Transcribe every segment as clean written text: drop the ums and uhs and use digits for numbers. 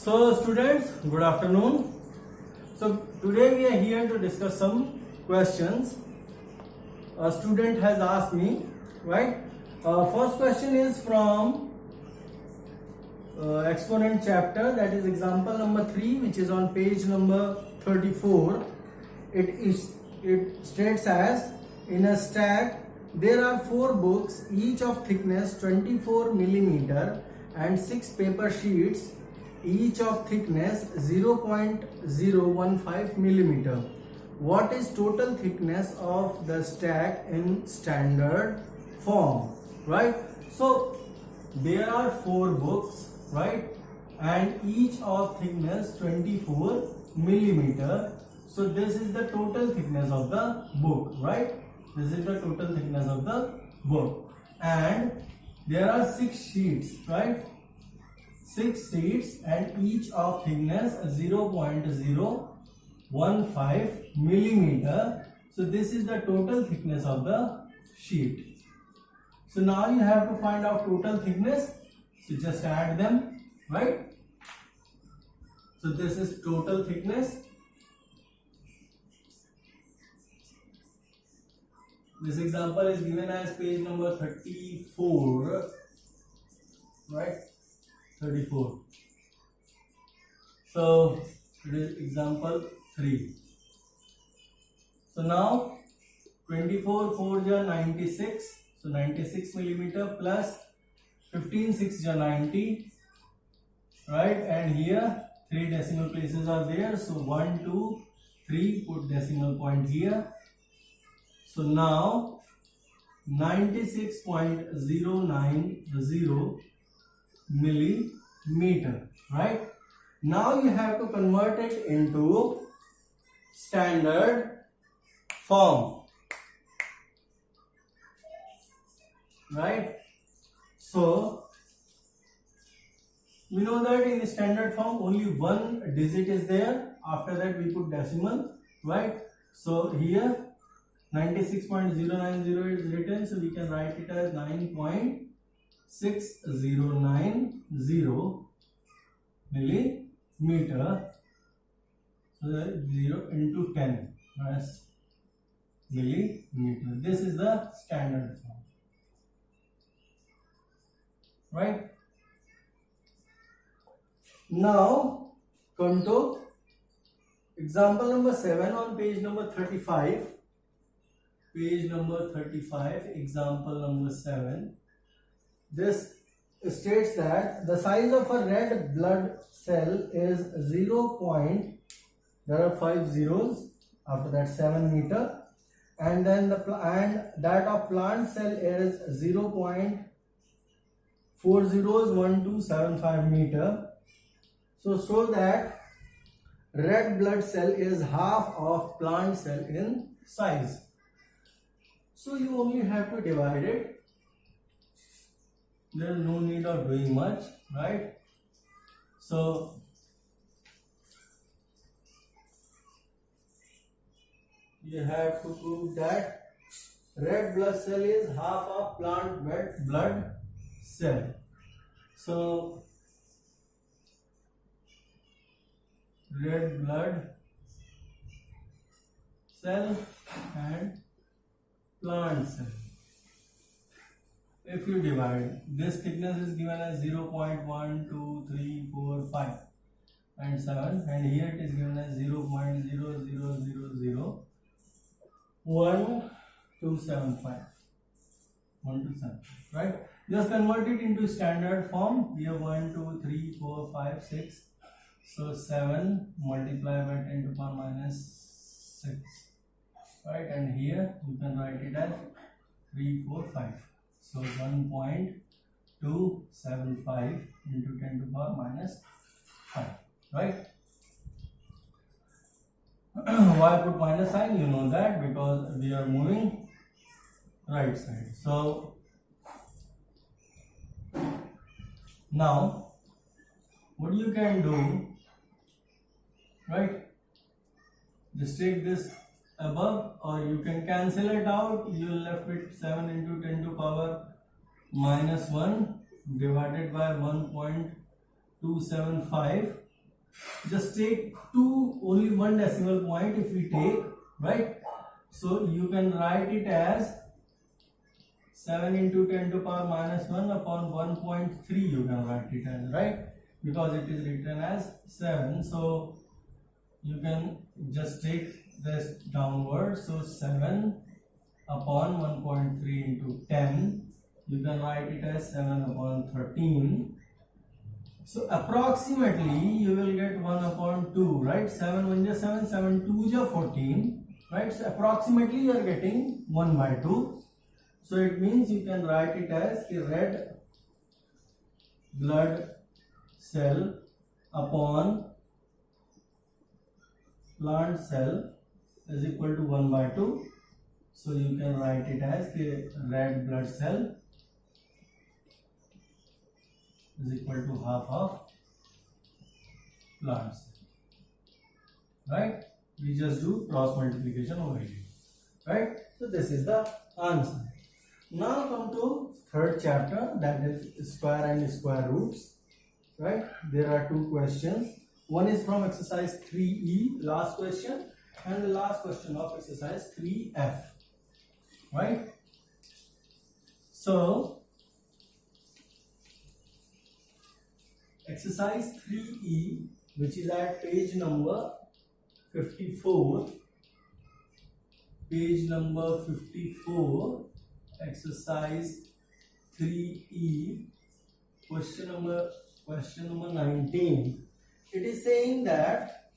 So students, good afternoon. So today we are here to discuss some questions. A student has asked me, right? First question is from exponent chapter, that is example number 3, which is on page number 34. It states as, in a stack there are 4 books, each of thickness 24 millimeter, and 6 paper sheets, each of thickness 0.015 millimeter. What is total thickness of the stack in standard form? Right? So there are 4 books, right, and each of thickness 24 millimeter. So this is the total thickness of the book, right? This is the total thickness of the book, and there are 6 sheets, right? 6 sheets, and each of thickness 0.015 millimeter. So this is the total thickness of the sheet. So now you have to find out total thickness. So just add them, right? So this is total thickness. This example is given as page number 34, right? 34. So it is example 3. So now 24 4 ja 96. So 96 millimeter plus 15 6 ja 90, right? And here 3 decimal places are there. So 1 2 3, put decimal point here. So now 96.090 millimeter, right? Now you have to convert it into standard form, right? So we know that in standard form only one digit is there. After that we put decimal, right? So here 96.090 is written, so we can write it as 9.6090 millimeter. So 0 into 10 as millimeter. This is the standard form, right? Now come to example number 7 on page number 35. Page number 35, example number 7. This states that the size of a red blood cell is 0. There are 5 zeros, after that 7 meter, and then that of plant cell is 0.401275 meter. So that red blood cell is half of plant cell in size. So you only have to divide it. There is no need of doing much, right? So you have to prove that red blood cell is half of plant blood cell. So red blood cell and plant cell. If you divide, this thickness is given as 0.1 2 3 4 5 and 7, and here it is given as 0.00001 275, right? Just convert it into standard form. Here 1 2 3 4 5 6. So 7 multiplied by 10 to the power minus 6, right? And here you can write it as 3 4 5. So 1.275 into 10 to the power minus 5, right? Why put minus sign? You know that because we are moving right side. So now what you can do, right? Just take this above, or you can cancel it out. You will left with 7 into 10 to the power minus 1 divided by 1.275 just take only one decimal point if we take, right? So you can write it as 7 into 10 to power minus 1 upon 1.3, you can write it as, right? Because it is written as 7, so you can just take this downward. So 7 upon 1.3 into 10, you can write it as 7 upon 13. So approximately you will get 1 upon 2, right? 7 1 is 7, 7 2 is 14, right? So approximately you are getting 1 by 2. So it means you can write it as a red blood cell upon plant cell is equal to 1 by 2. So you can write it as the red blood cell is equal to half of plant cell, right? We just do cross multiplication over here, right? So this is the answer. Now come to third chapter, that is square and square roots, right? There are two questions. One is from exercise 3E, last question, and the last question of exercise 3F, right? So exercise 3E, which is at page number 54, exercise 3E, question number 19. It is saying that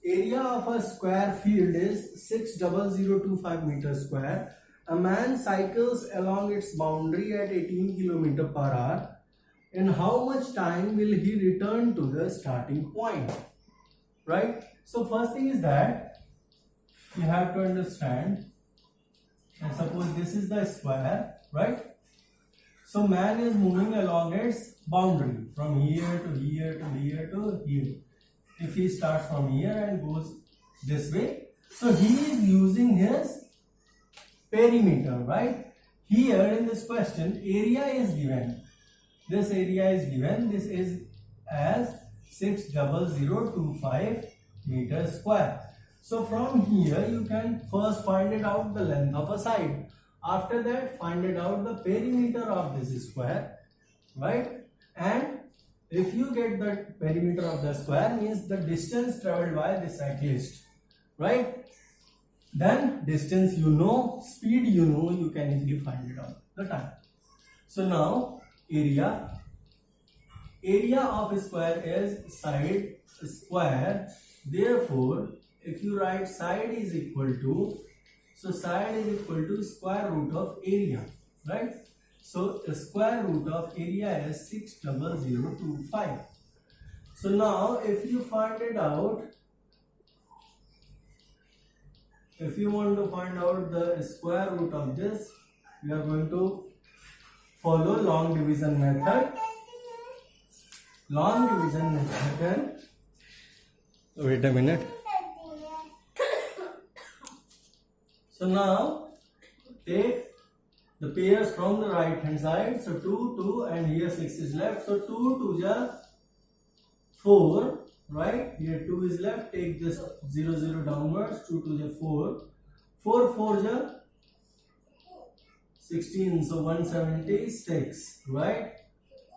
area of a square field is 60025 meters square. A man cycles along its boundary at 18 km per hour. In how much time will he return to the starting point, right? So first thing is that you have to understand, and suppose this is the square, right? So man is moving along its boundary from here to here to here to here. If he starts from here and goes this way, so he is using his perimeter, right? Here in this question, area is given. This area is given. This is as 60025 meters square. So from here you can first find it out the length of a side. After that, find it out the perimeter of this square, right? And if you get the perimeter of the square, means the distance traveled by the cyclist, right? Then distance you know, speed you know, you can easily find it out the time. So now area of a square is side square. Therefore, if you write side is equal to, so side is equal to square root of area, right? So the square root of area is 60025. So now if you find it out, if you want to find out the square root of this, we are going to follow long division method. Long division method. Wait a minute. So now take the pairs from the right hand side. So 2, 2, and here 6 is left. So 2, 2 is 4, right? Here 2 is left. Take this 0, 0 downwards. 2, 2 is 4. 4, 4 is 16. So 176, right?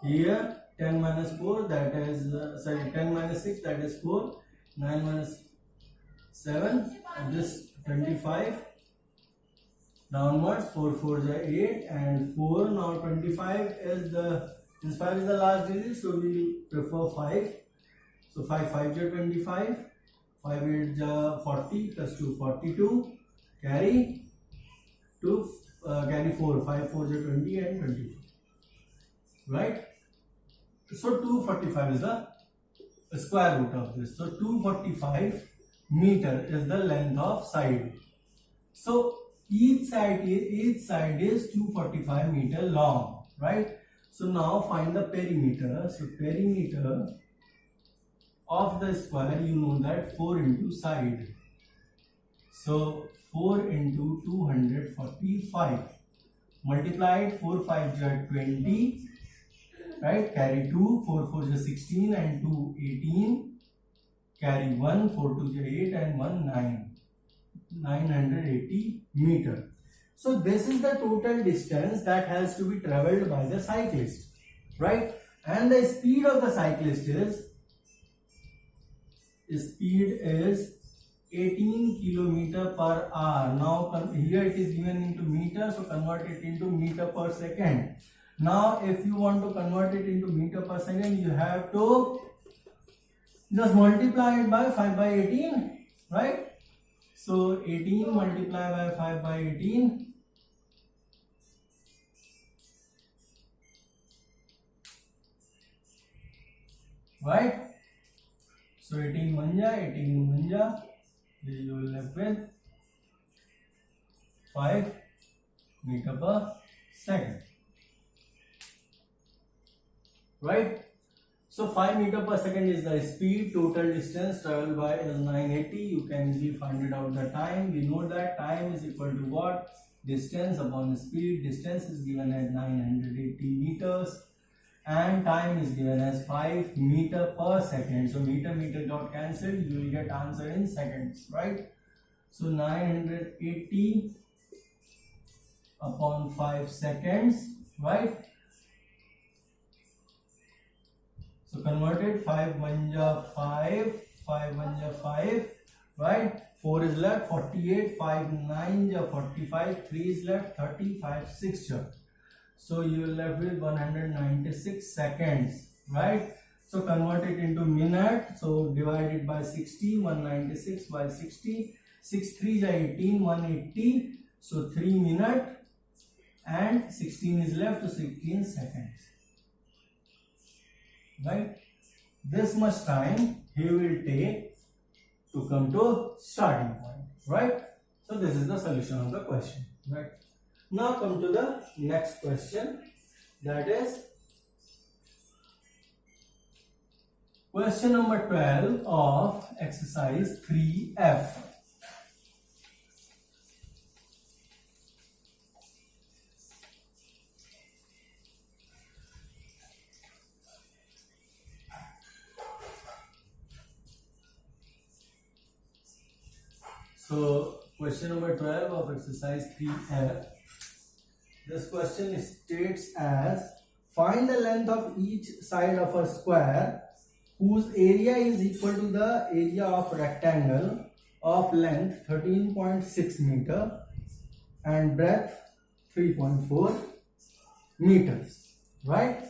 Here 10 minus 4, that is 10 minus 6, that is 4. 9 minus 7, and this 25. Downwards, 4 4 is 8, and 4. Now 25 is the, since 5 is the last digit, so we prefer 5. So 5 5 is 25, 5 8 is 40, plus 2 42, carry 2, carry 4, 5 4 is 20 and 24, right? So 245 is the square root of this. So 245 meter is the length of side. So each side is 245 meter long, right? So now find the perimeter. So perimeter of the square, you know that 4 into side. So 4 into 245 multiplied 4 5 is 20, right? Carry 2, 4 4 is 16, and 2 18, carry 1, 4 to the 8 and 1 9, 980 meter. So this is the total distance that has to be traveled by the cyclist, right? And the speed of the cyclist is 18 kilometer per hour. Now here it is given into meter, so convert it into meter per second. Now if you want to convert it into meter per second, you have to just multiply it by 5 by 18, right? So 18 multiplied by 5 by 18, right? So 18 1 you will left with 5 meter per second, right? So 5 meter per second is the speed. Total distance traveled by is 980. You can easily find it out the time. We know that time is equal to what? Distance upon speed. Distance is given as 980 meters and time is given as 5 meter per second. So meter got cancelled. You will get answer in seconds, right? So 980 upon 5 seconds, right? So converted, 5 1 ja 5, 5 1 ja 5, right? 4 is left, 48, 5 9 ja 45, 3 is left, 30, 5 6 ja. So you will left with 196 seconds, right? So convert it into minute. So divide it by 60, 196 by 60, 6 3 ja 18, 180. So 3 minutes and 16 is left, so 16 seconds. Right? This much time he will take to come to starting point, right? So this is the solution of the question, right? Now come to the next question, that is question number 12 of exercise 3F. So question number 12 of exercise 3F. This question states as, find the length of each side of a square whose area is equal to the area of rectangle of length 13.6 meter and breadth 3.4 meters, right?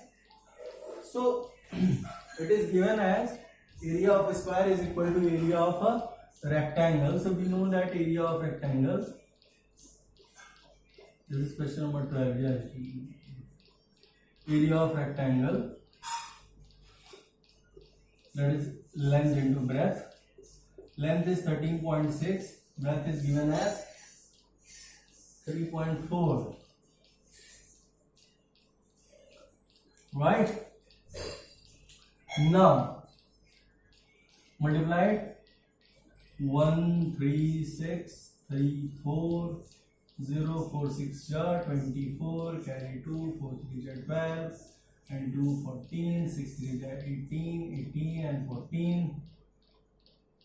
So it is given as area of a square is equal to area of a rectangle. So we know that area of rectangle, this is question number 12, yes. Area of rectangle, that is length into breadth. Length is 13.6, breadth is given as 3.4, right? Now multiply it. 1 3 6 3 4 0 4 6 ja 24, carry 2, 4 3 ja 12 and 2 14, 6 3 ja 18, 18 and 14,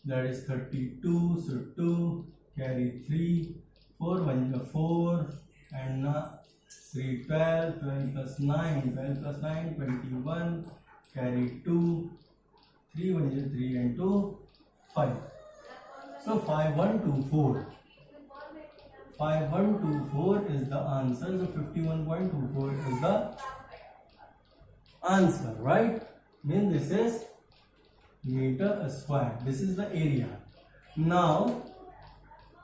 that is 32. So 2, carry 3, 4 1 ja 4 and 3 12, 12 plus 9, 12 plus 9 21, carry 2, 3 1 ja 3 and 2 5. So 5124. 5124 is the answer. So 51.24 is the answer, right? Mean this is meter square. This is the area. Now,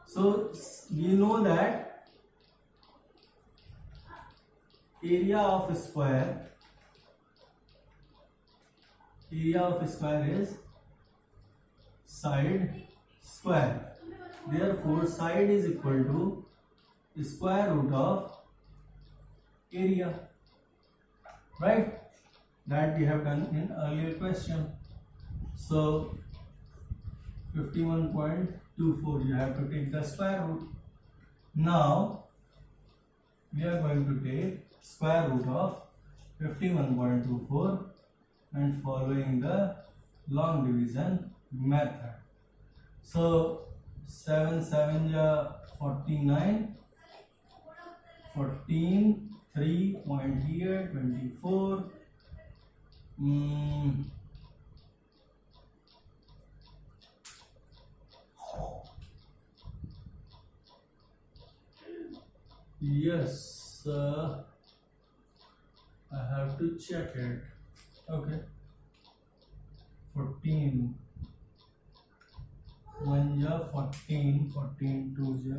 so we know that area of a square is side square. Therefore, side is equal to square root of area, right? That we have done in earlier question. So 51.24, you have to take the square root. Now we are going to take square root of 51.24 and following the long division method. So 7 7 ja 49, 14, 3 point here 24. Yes, I have to check it. Okay, 14. 1 ja 14, 14 2 ja.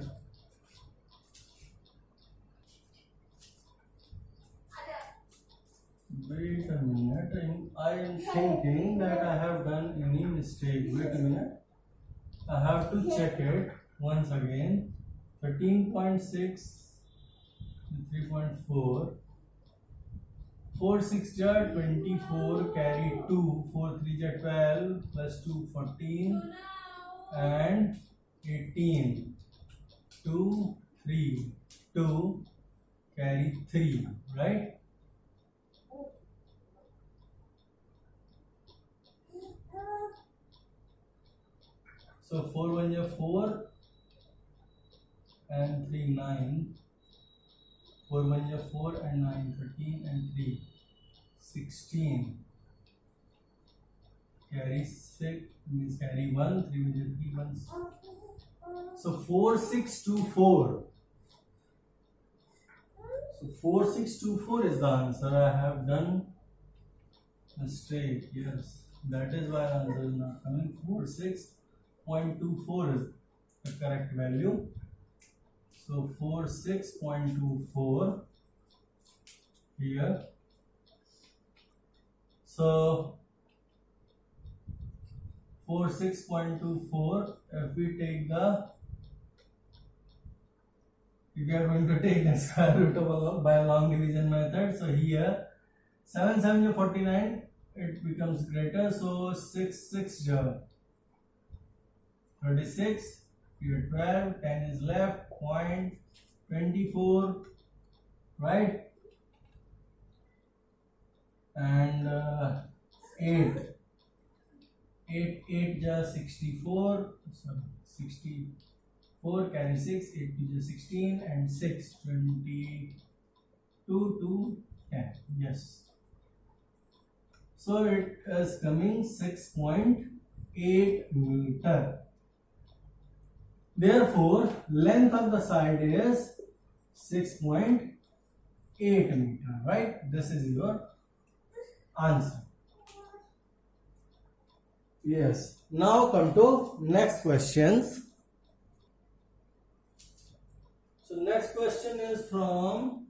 Wait a minute, I am thinking that I have done any mistake. Wait a minute, I have to check it once again. 13.6, 3.4, 4 6 ja 24, carry 2, 4 3 ja 12, plus 2 14, and 18, 2 3, 2, carry 3, right? So 4 1 ja 4, and 3 9, 4 1 ja 4, and 9 13, and 3 16, carry 6 means carry 1, 3 1 ja 3 1. So 4 6 2 4. So 4 6 2 4 is the answer. I have done mistake. Yes, that is why answer is not coming. 46.24 is the correct value. So 46.24 here. So 46.24, if we take if we are going to take the square root of by long division method, so here 7 7 ja 49, it becomes greater, so 6 6 ja 36, here 12, 10 is left, 0.24, right? And 8 ja 64, sorry, 64, carry 6, 8 2 ja 16, and 6 22 to 10. Yes, so it is coming 6.8 meter. Therefore, length of the side is 6.8 meter, right? This is your answer. Yes. Now come to next questions. So next question is from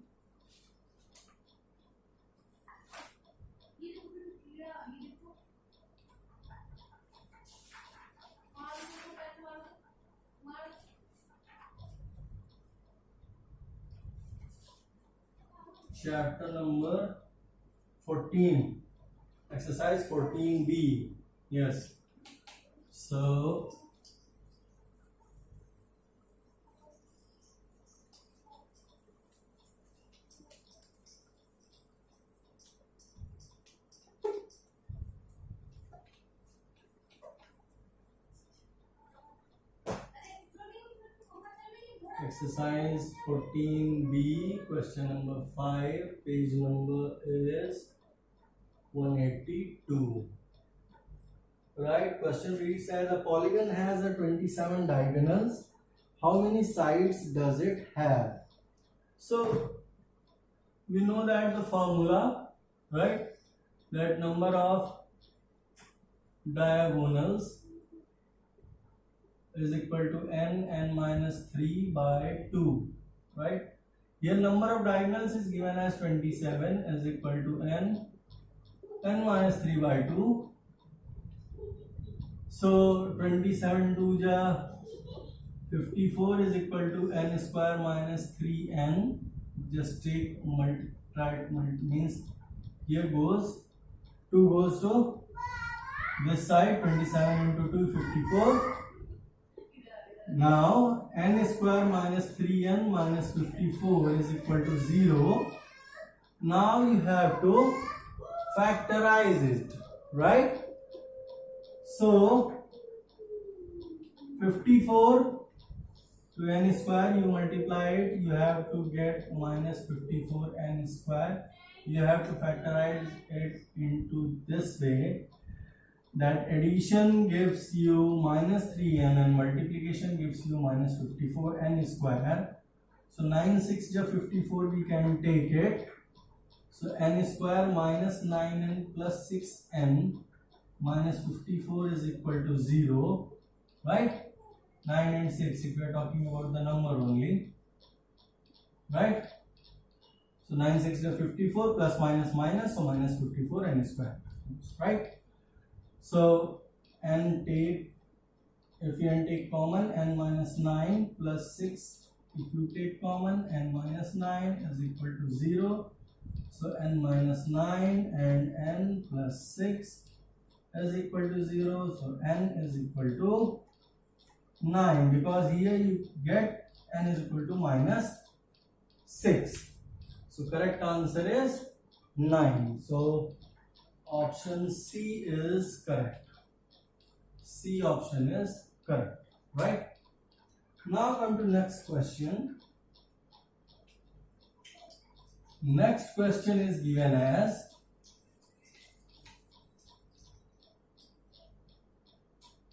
chapter number 14, exercise 14b. Yes, so exercise 14b, question number 5, page number is 182. Right, question reads as a polygon has a 27 diagonals. How many sides does it have? So we know that the formula, right, that number of diagonals is equal to n minus 3 by 2, right? Here number of diagonals is given as 27 is equal to n minus 3 by 2. So 27 2 ja 54 is equal to n square minus 3n. Just take means here goes 2 goes to this side, 27 into 2 54. Now n square minus 3n minus 54 is equal to 0. Now you have to factorize it, right? So 54 to n square, you multiply it, you have to get minus 54 n square. You have to factorize it into this way, that addition gives you minus 3n and multiplication gives you minus 54 n square. So 9 6 ja 54, we can take it. So n square minus 9n plus 6n minus 54 is equal to 0, right? 9 and 6, if we are talking about the number only, right? So 9 6 is 54, plus minus minus, so minus 54 n square, right? So n take, if you n take common, n minus 9 plus 6, if you take common, n minus 9 is equal to 0. So n minus 9 and n plus 6 is equal to 0. So n is equal to 9, because here you get n is equal to minus 6. So correct answer is 9. So option C is correct. C option is correct, right? Now come to next question. Next question is given as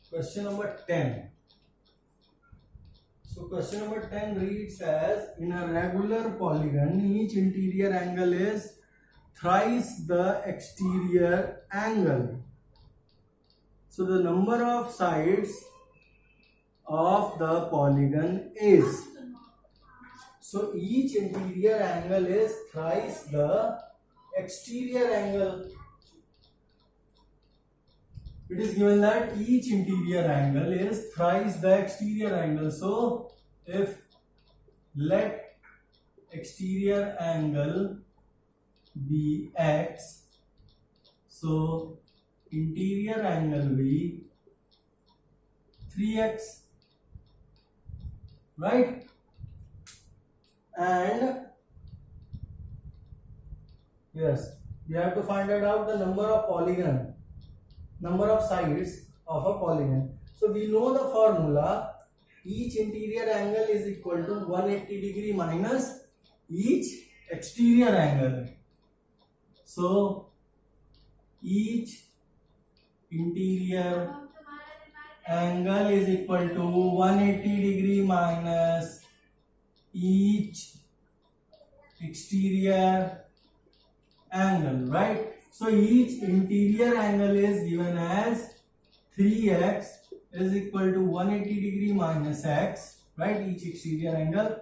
question number 10. So question number 10 reads as, in a regular polygon, each interior angle is thrice the exterior angle. So the number of sides of the polygon is, so each interior angle is thrice the exterior angle. It is given that each interior angle is thrice the exterior angle. So if let exterior angle be x, so interior angle be 3x, right? And yes, we have to find out the number of polygon, number of sides of a polygon. So we know the formula, each interior angle is equal to 180 degree minus each exterior angle. So each interior angle is equal to 180 degree minus each exterior angle, right? So each interior angle is given as 3x is equal to 180 degree minus x, right? Each exterior angle.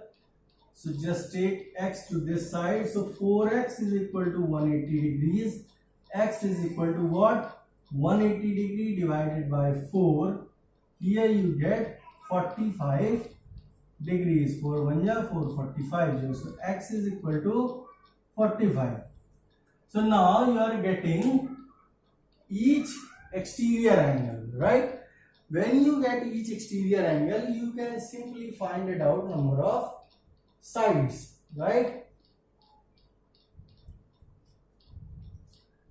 So just take x to this side. So 4x is equal to 180 degrees. X is equal to what? 180 degree divided by 4. Here you get 45 degrees. 4 1 ja 4, 45. So x is equal to 45. So now you are getting each exterior angle, right? When you get each exterior angle, you can simply find it out number of sides, right?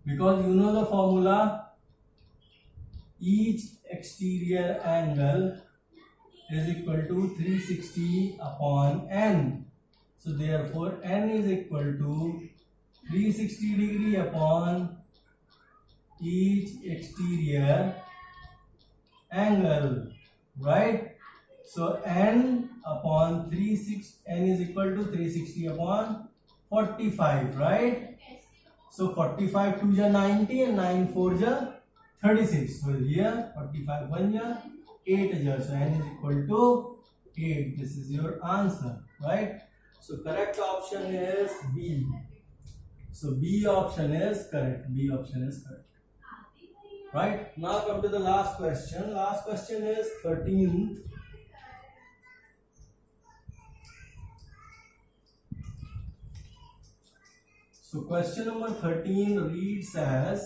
Because you know the formula, each exterior angle is equal to 360 upon n. So therefore n is equal to 360 degree upon each exterior angle, right? So n upon 36, n is equal to 360 upon 45, right? So 45 2 ja 90 and 9 4 ja 36. So here 45 1 ja 8 ja. So n is equal to 8. This is your answer, right? So correct option is B. So B option is correct. B option is correct. Right? Now come to the last question. Last question is 13th. So question number 13 reads as,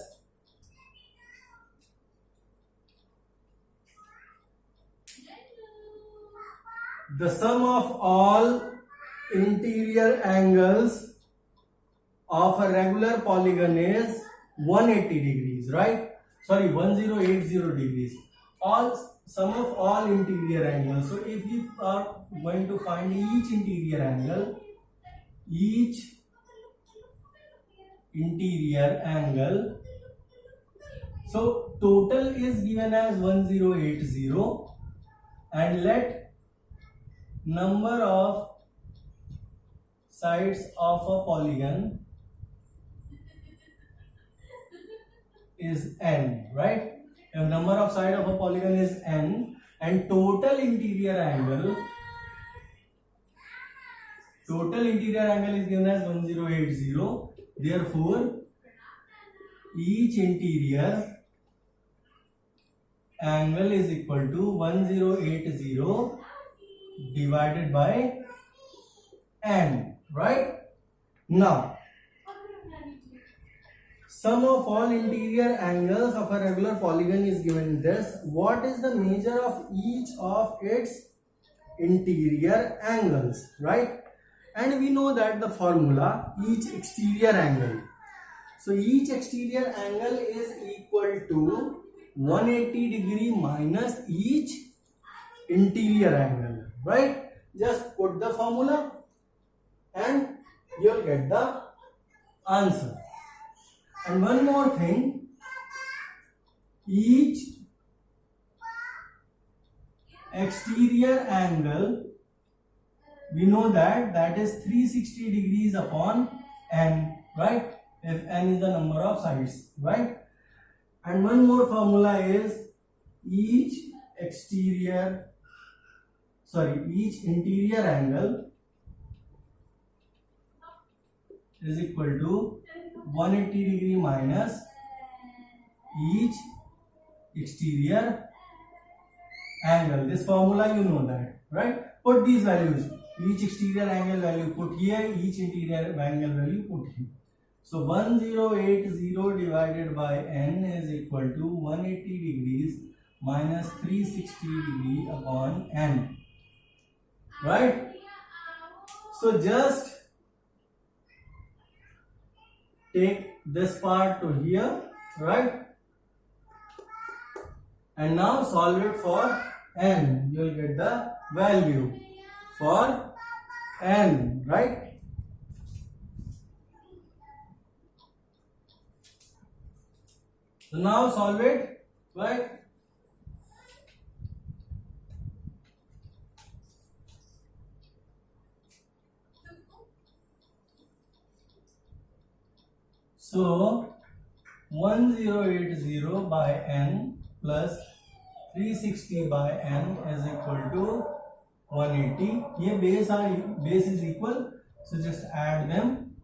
the sum of all interior angles of a regular polygon is 180 degrees, right? Sorry, 1080 degrees. All sum of all interior angles. So if you are going to find each interior angle, so total is given as 1080, and let number of sides of a polygon is n, right? If number of side of a polygon is n and total interior angle is given as 1080, therefore each interior angle is equal to 1080 divided by n, right? Now sum of all interior angles of a regular polygon is given this. What is the measure of each of its interior angles, right? And we know that the formula, each exterior angle. So each exterior angle is equal to 180 degree minus each interior angle, right? Just put the formula and you'll get the answer. And one more thing, each exterior angle, we know that is 360 degrees upon n, right? If n is the number of sides, right? And one more formula is each interior angle is equal to 180 degree minus each exterior angle. This formula you know that, right? Put these values. Each exterior angle value put here, each interior angle value put here. So 1080 divided by n is equal to 180 degrees minus 360 degree upon n, right? So just take this part to here, right? And now solve it for n. You will get the value for n, right? So now solve it, right? So 1080 by n plus 360 by n is equal to 180. ये base is equal, so just add them.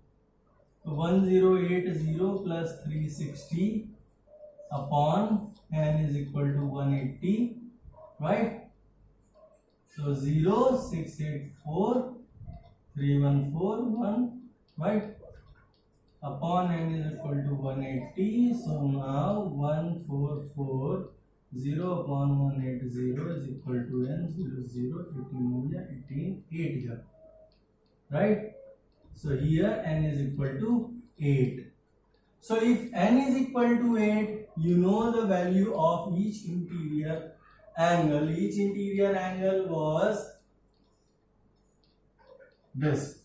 So 1080 plus 360 upon n is equal to 180, right? So 0, 684, 3141, right? Upon n is equal to 180. So now 1440 upon 180 is equal to n 00, 18 8, right? So here n is equal to 8. So if n is equal to 8, you know the value of each interior angle. Each interior angle was this.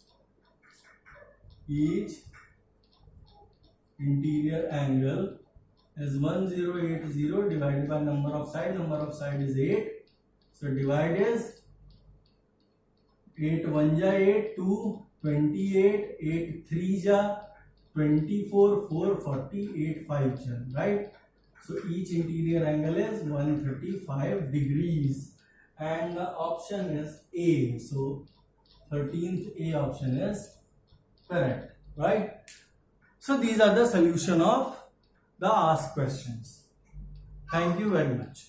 Each interior angle is 1080 divided by number of side. Number of side is 8. So divide is 8 1 ja 8, 2 28, 8 3 ja 24, 4 40, 8 5 ja, right? So each interior angle is 135 degrees, and the option is A. So 13th A option is correct, right? So these are the solution of the asked questions. Thank you very much.